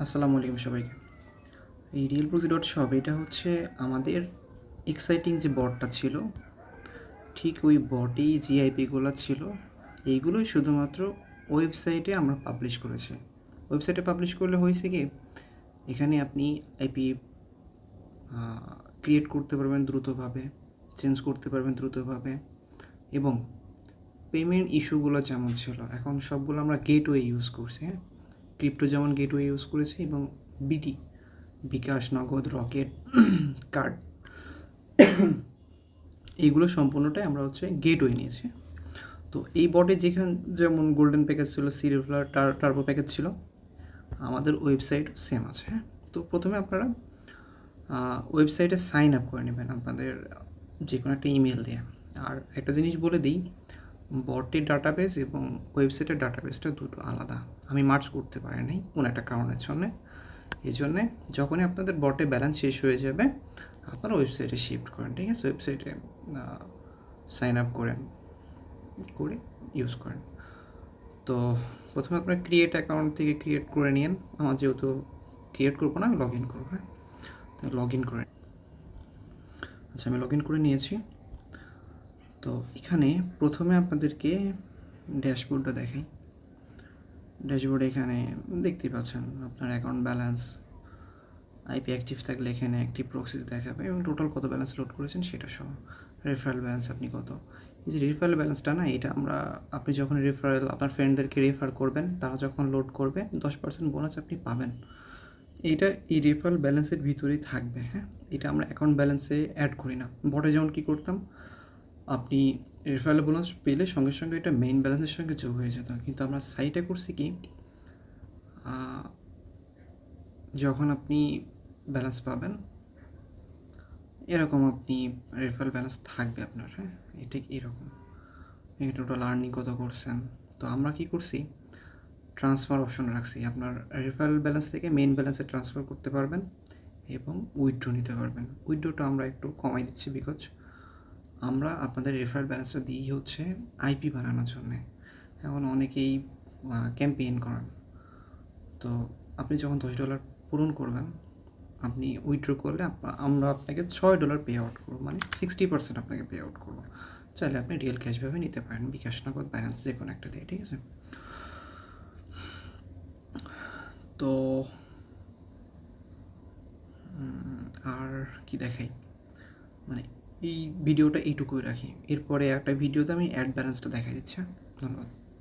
আসসালামু আলাইকুম সবাইকে। এই রিয়েলপ্রক্সি.শপ এটা হচ্ছে আমাদের এক্সাইটিং যে বটটা ছিল, ঠিক ওই বটেই যে আইপিগুলো ছিল, এইগুলোই শুধুমাত্র ওয়েবসাইটে আমরা পাবলিশ করেছি। ওয়েবসাইটে পাবলিশ করলে হয়েছে কি, এখানে আপনি আইপি ক্রিয়েট করতে পারবেন দ্রুতভাবে, চেঞ্জ করতে পারবেন দ্রুতভাবে, এবং পেমেন্ট ইস্যুগুলো যেমন ছিল এখন সবগুলো আমরা গেটওয়ে ইউজ করছি। হ্যাঁ, ক্রিপ্টো যেমন গেটওয়ে ইউজ করেছি, এবং বিটি, বিকাশ, নগদ, রকেট, কার্ড, এইগুলো সম্পূর্ণটাই আমরা হচ্ছে গেটওয়ে নিয়েছি। তো এই বটে যেমন গোল্ডেন প্যাকেজ ছিল, সিলভার টার্বো প্যাকেজ ছিল, আমাদের ওয়েবসাইট সেম আছে। হ্যাঁ, তো প্রথমে আপনারা ওয়েবসাইটে সাইন আপ করে নেবেন আপনাদের যে কোনো একটা ইমেল দিয়ে। আর একটা জিনিস বলে দিই, বটের ডাটাবেস এবং ওয়েবসাইটের ডাটাবেসটা দুটো আলাদা। আমি মার্চ করতে পারি নাই কোনো একটা কারণের জন্যে। এই জন্যে যখনই আপনাদের বটে ব্যালেন্স শেষ হয়ে যাবে, আপনারা ওয়েবসাইটে শিফট করেন, ঠিক আছে? ওয়েবসাইটে সাইন আপ করে ইউজ করেন। তো প্রথমে আপনার ক্রিয়েট অ্যাকাউন্ট থেকে ক্রিয়েট করে নিন। আমার যেহেতু ক্রিয়েট করবো না, আমি লগ ইন করবো। হ্যাঁ, তো লগ ইন করে, আচ্ছা আমি লগ ইন করে নিয়েছি। তো এখানে প্রথমে আপনাদেরকে ড্যাশবোর্ডটা দেখাই। ড্যাশবোর্ডে এখানে দেখতেই পাচ্ছেন আপনার অ্যাকাউন্ট ব্যালেন্স, আইপি অ্যাক্টিভ থাকলে এখানে অ্যাক্টিভ প্রক্সিস দেখাবে এবং টোটাল কত ব্যালেন্স লোড করেছেন সেটা সহ। রেফারেল ব্যালেন্স আপনি কত, এই যে রেফারেল ব্যালেন্সটা না, এটা আপনি যখন আপনার ফ্রেন্ডদেরকে রেফার করবেন, তারা যখন লোড করবে 10% বোনাস আপনি পাবেন। এই রেফারেল ব্যালেন্সের ভিতরেই থাকবে। হ্যাঁ, এটা আমরা অ্যাকাউন্ট ব্যালেন্সে অ্যাড করি না। বটে যেমন কী করতাম, আপনি রেফারেল বোনাস পেলে সঙ্গে সঙ্গে এটা মেইন ব্যালেন্সের সঙ্গে যোগ হয়ে যেত, কিন্তু আমরা সাইটে করছি কি, যখন আপনি ব্যালেন্স পাবেন এরকম আপনি রেফারেল ব্যালেন্স থাকবে আপনার। হ্যাঁ, ঠিক এরকম টোটাল আর্নিং কত করছেন। তো আমরা কি করছি, ট্রান্সফার অপশন রাখছি। আপনার রেফারেল ব্যালেন্স থেকে মেইন ব্যালেন্সে ট্রান্সফার করতে পারবেন এবং উইথড্র নিতে পারবেন। উইথড্রটা আমরা একটু কমাই দিচ্ছি, বিকজ আমরা আপনাদের রেফারেল ব্যালেন্সটা দিই হচ্ছে আইপি বানানোর জন্যে। এখন অনেকেই ক্যাম্পেইন করেন। তো আপনি যখন $10 পূরণ করবেন, আপনি উইথড্র করলে আমরা আপনাকে $6 পে আউট করবো, মানে 60% আপনাকে পে আউট করবো। চাইলে আপনি রিয়েল ক্যাশভাবে নিতে পারেন, বিকাশ, নগদ, ব্যালেন্স যে কোনো একটা দিয়ে, ঠিক আছে? তো আর কি দেখাই, মানে এই ভিডিওটা এইটুকুই রাখি। এরপরে একটা ভিডিওতে আমি অ্যাড ব্যালেন্সটা দেখাই দিচ্ছি। ধন্যবাদ।